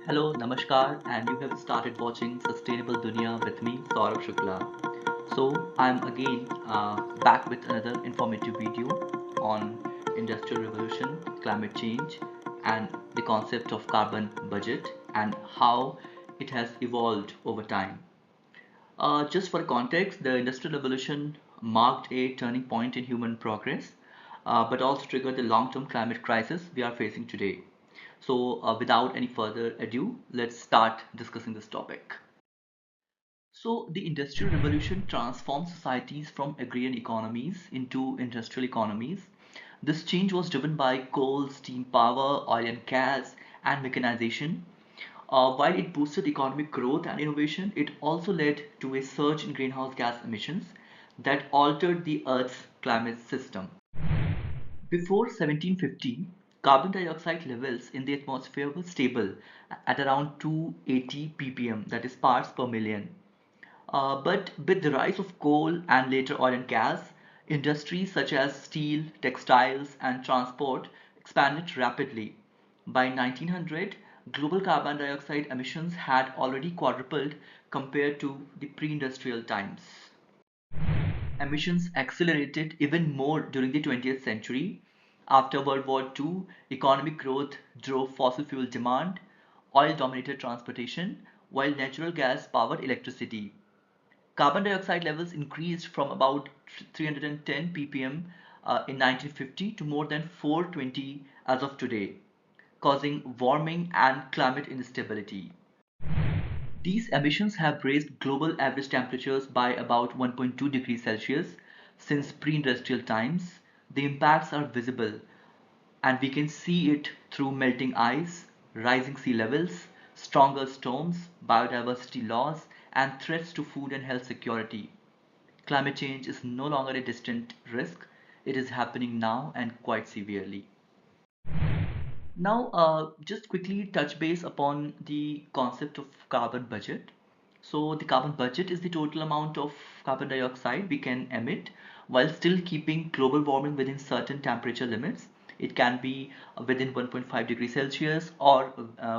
Hello, Namaskar, and you have started watching Sustainable Dunia with me, Saurabh Shukla. So, I'm again back with another informative video on Industrial Revolution, climate change, and the concept of carbon budget and how it has evolved over time. Just for context, the Industrial Revolution marked a turning point in human progress, but also triggered the long-term climate crisis we are facing today. So, without any further ado, let's start discussing this topic. So, the Industrial Revolution transformed societies from agrarian economies into industrial economies. This change was driven by coal, steam power, oil and gas, and mechanization. While it boosted economic growth and innovation, it also led to a surge in greenhouse gas emissions that altered the Earth's climate system. Before 1750, carbon dioxide levels in the atmosphere were stable at around 280 ppm, that is parts per million. But with the rise of coal and later oil and gas, industries such as steel, textiles, and transport expanded rapidly. By 1900, global carbon dioxide emissions had already quadrupled compared to the pre-industrial times. Emissions accelerated even more during the 20th century. After World War II, economic growth drove fossil fuel demand, oil dominated transportation, while natural gas powered electricity. Carbon dioxide levels increased from about 310 ppm in 1950 to more than 420 as of today, causing warming and climate instability. These emissions have raised global average temperatures by about 1.2 degrees Celsius since pre-industrial times. The impacts are visible and we can see it through melting ice, rising sea levels, stronger storms, biodiversity loss, and threats to food and health security. Climate change is no longer a distant risk, it is happening now and quite severely. Now, just quickly touch base upon the concept of carbon budget. So, the carbon budget is the total amount of carbon dioxide we can emit while still keeping global warming within certain temperature limits. It can be within 1.5 degrees Celsius or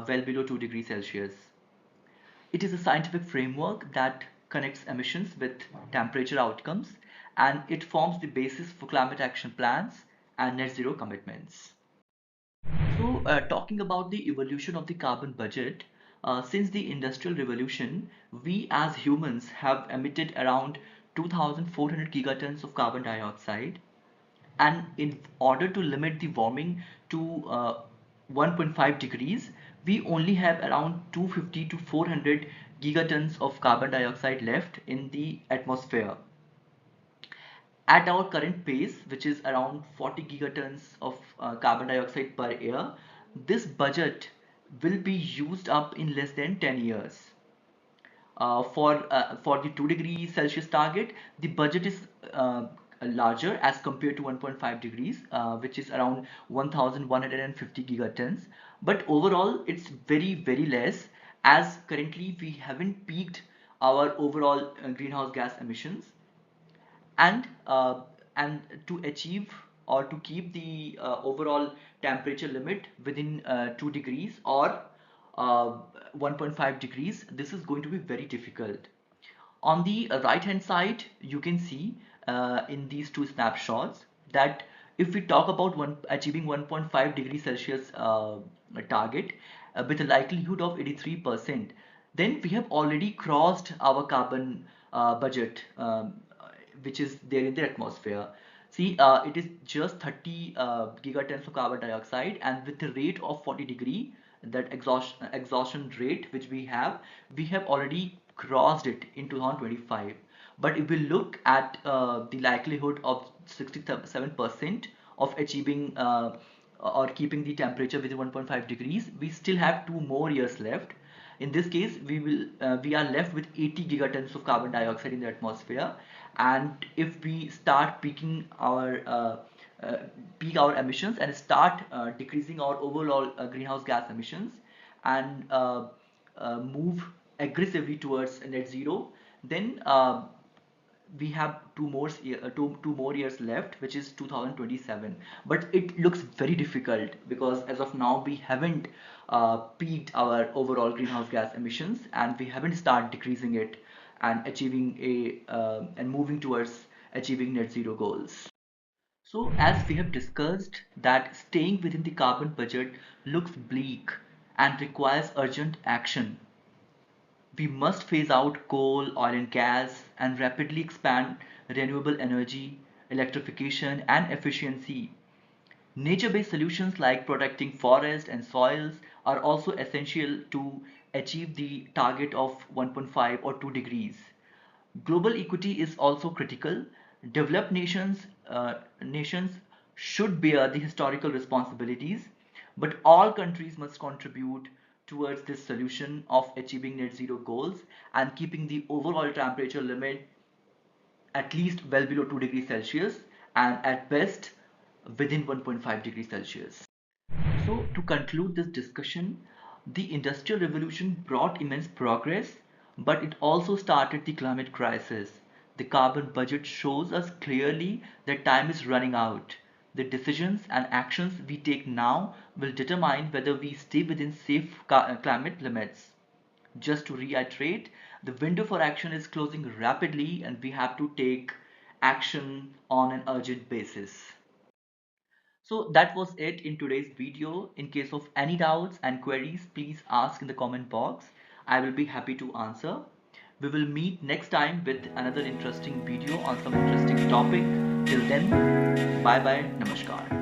well below 2 degrees Celsius. It is a scientific framework that connects emissions with temperature outcomes and it forms the basis for climate action plans and net zero commitments. So, talking about the evolution of the carbon budget, since the Industrial Revolution, we as humans have emitted around 2,400 gigatons of carbon dioxide. And in order to limit the warming to 1.5 degrees, we only have around 250 to 400 gigatons of carbon dioxide left in the atmosphere. At our current pace, which is around 40 gigatons of carbon dioxide per year, this budget will be used up in less than 10 years. For the 2 degrees Celsius target, the budget is larger as compared to 1.5 degrees, which is around 1150 gigatons. But overall, it's very less as currently we haven't peaked our overall greenhouse gas emissions and and to achieve or to keep the overall temperature limit within 2 degrees or uh, 1.5 degrees, this is going to be very difficult. On the right hand side, you can see in these two snapshots that if we talk about achieving 1.5 degrees Celsius target with a likelihood of 83%, then we have already crossed our carbon budget, which is there in the atmosphere. See, it is just 30 gigatons of carbon dioxide, and with the rate of 40-degree, that exhaustion rate which we have already crossed it in 2025. But if we look at the likelihood of 67% of achieving or keeping the temperature within 1.5 degrees, we still have 2 more years left. In this case, we are left with 80 gigatons of carbon dioxide in the atmosphere, and if we start uh, peak our emissions and start decreasing our overall greenhouse gas emissions and move aggressively towards net zero, then we have two more years left, which is 2027. But it looks very difficult because as of now we haven't peaked our overall greenhouse gas emissions, and we haven't started decreasing it and achieving and moving towards achieving net zero goals. So, as we have discussed, that staying within the carbon budget looks bleak and requires urgent action. We must phase out coal, oil, and gas and rapidly expand renewable energy, electrification, and efficiency. Nature based solutions like protecting forests and soils are also essential to achieve the target of 1.5 or 2 degrees. Global equity is also critical. Developed nations should bear the historical responsibilities, but all countries must contribute towards this solution of achieving net zero goals and keeping the overall temperature limit at least well below 2 degrees Celsius and at best within 1.5 degrees Celsius. So, to conclude this discussion, the Industrial Revolution brought immense progress, but it also started the climate crisis. The carbon budget shows us clearly that time is running out. The decisions and actions we take now will determine whether we stay within safe climate limits. Just to reiterate, the window for action is closing rapidly and we have to take action on an urgent basis. So that was it in today's video. In case of any doubts and queries, please ask in the comment box. I will be happy to answer. We will meet next time with another interesting video on some interesting topic. Till then, bye bye, namaskar.